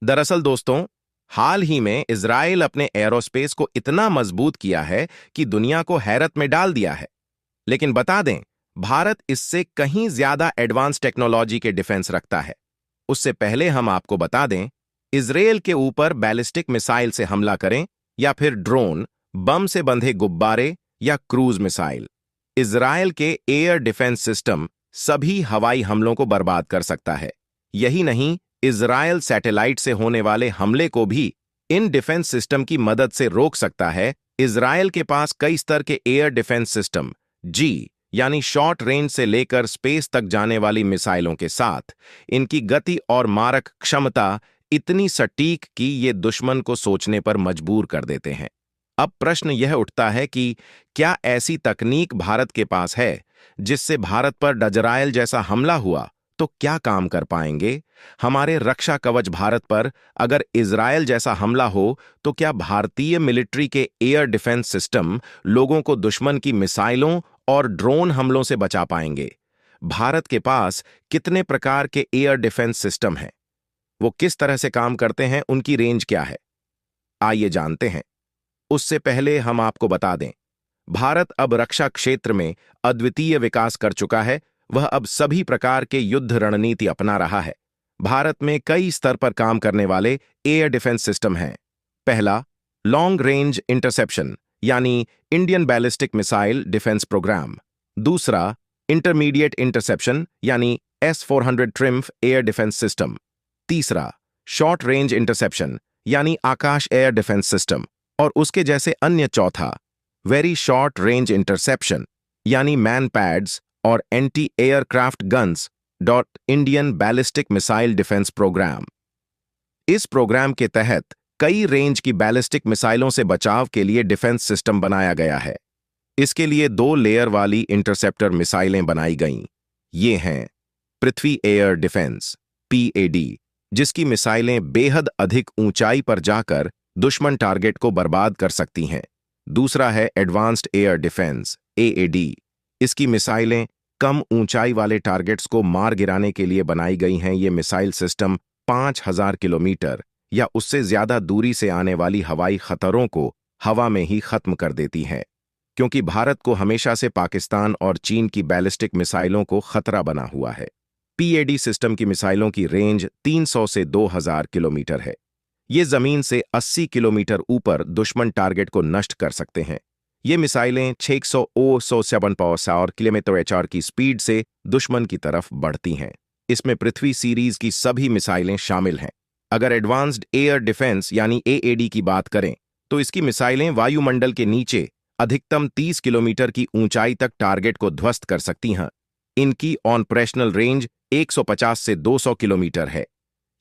दरअसल दोस्तों, हाल ही में इजराइल अपने एरोस्पेस को इतना मजबूत किया है कि दुनिया को हैरत में डाल दिया है। लेकिन बता दें, भारत इससे कहीं ज्यादा एडवांस टेक्नोलॉजी के डिफेंस रखता है। उससे पहले हम आपको बता दें, इजराइल के ऊपर बैलिस्टिक मिसाइल से हमला करें या फिर ड्रोन, बम से बंधे गुब्बारे या क्रूज मिसाइल, इजराइल के एयर डिफेंस सिस्टम सभी हवाई हमलों को बर्बाद कर सकता है। यही नहीं, इजराइल सैटेलाइट से होने वाले हमले को भी इन डिफेंस सिस्टम की मदद से रोक सकता है। इजराइल के पास कई स्तर के एयर डिफेंस सिस्टम जी यानी शॉर्ट रेंज से लेकर स्पेस तक जाने वाली मिसाइलों के साथ इनकी गति और मारक क्षमता इतनी सटीक कि ये दुश्मन को सोचने पर मजबूर कर देते हैं। अब प्रश्न यह उठता है कि क्या ऐसी तकनीक भारत के पास है जिससे भारत पर इजराइल जैसा हमला हुआ तो क्या काम कर पाएंगे? हमारे रक्षा कवच भारत पर अगर इजराइल जैसा हमला हो तो क्या भारतीय मिलिट्री के एयर डिफेंस सिस्टम लोगों को दुश्मन की मिसाइलों और ड्रोन हमलों से बचा पाएंगे? भारत के पास कितने प्रकार के एयर डिफेंस सिस्टम हैं? वो किस तरह से काम करते हैं? उनकी रेंज क्या है? आइए जानते हैं। उससे पहले हम आपको बता दें, भारत अब रक्षा क्षेत्र में अद्वितीय विकास कर चुका है। वह अब सभी प्रकार के युद्ध रणनीति अपना रहा है। भारत में कई स्तर पर काम करने वाले एयर डिफेंस सिस्टम हैं। पहला, लॉन्ग रेंज इंटरसेप्शन यानी Indian ballistic missile defence programme. दूसरा, इंटरमीडिएट इंटरसेप्शन यानी S-400 triumph air defence system. तीसरा, शॉर्ट रेंज इंटरसेप्शन यानी आकाश एयर डिफेंस सिस्टम और उसके जैसे अन्य। चौथा, वेरी शॉर्ट रेंज इंटरसेप्शन यानी मैन पैड्स और anti aircraft guns dot Indian ballistic missile defence programme. इस प्रोग्राम के तहत कई रेंज की बैलिस्टिक मिसाइलों से बचाव के लिए डिफेंस सिस्टम बनाया गया है। इसके लिए 2 लेयर वाली इंटरसेप्टर मिसाइलें बनाई गईं। ये हैं पृथ्वी एयर डिफेंस PAD, जिसकी मिसाइलें बेहद अधिक ऊंचाई पर जाकर दुश्मन टारगेट को बर्बाद कर सकती हैं। दूसरा है एडवांस्ड एयर डिफेंस AAD। इसकी मिसाइलें कम ऊंचाई वाले टारगेट्स को मार गिराने के लिए बनाई गई हैं। ये मिसाइल सिस्टम 5000 किलोमीटर या उससे ज्यादा दूरी से आने वाली हवाई खतरों को हवा में ही खत्म कर देती हैं। क्योंकि भारत को हमेशा से पाकिस्तान और चीन की बैलिस्टिक मिसाइलों को खतरा बना हुआ है। PAD सिस्टम की मिसाइलों की रेंज 300 से 2000 किलोमीटर है। ये जमीन से 80 किलोमीटर ऊपर दुश्मन टारगेट को नष्ट कर सकते हैं। ये मिसाइलें 600 किलोमीटर HR की स्पीड से दुश्मन की तरफ बढ़ती हैं। इसमें पृथ्वी सीरीज की सभी मिसाइलें शामिल हैं। अगर एडवांस्ड एयर डिफेंस यानी AAD की बात करें तो इसकी मिसाइलें वायुमंडल के नीचे अधिकतम 30 किलोमीटर की ऊंचाई तक टारगेट को ध्वस्त कर सकती हैं। इनकी ऑपरेशनल रेंज 150 से 200 किलोमीटर है।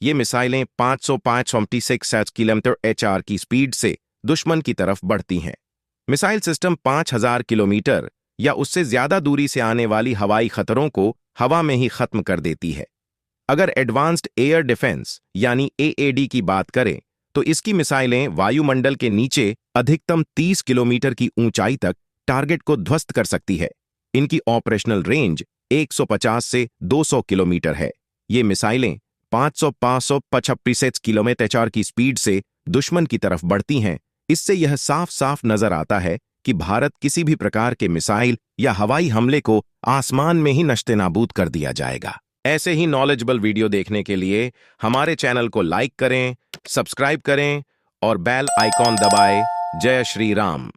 ये मिसाइलें 556 किलोमीटर HR की स्पीड से दुश्मन की तरफ बढ़ती हैं। मिसाइल सिस्टम 5000 किलोमीटर या उससे ज्यादा दूरी से आने वाली हवाई खतरों को हवा में ही खत्म कर देती है। अगर एडवांस्ड एयर डिफेंस यानी AAD की बात करें तो इसकी मिसाइलें वायुमंडल के नीचे अधिकतम 30 किलोमीटर की ऊंचाई तक टारगेट को ध्वस्त कर सकती है। इनकी ऑपरेशनल रेंज 150 से 200 किलोमीटर है। ये मिसाइलें 556 किलोमीटर HR की स्पीड से दुश्मन की तरफ बढ़ती हैं। इससे यह साफ साफ नजर आता है कि भारत किसी भी प्रकार के मिसाइल या हवाई हमले को आसमान में ही नष्ट-ए-नाबूद कर दिया जाएगा। ऐसे ही नॉलेजेबल वीडियो देखने के लिए हमारे चैनल को लाइक करें, सब्सक्राइब करें और बेल आइकॉन दबाएं। जय श्री राम।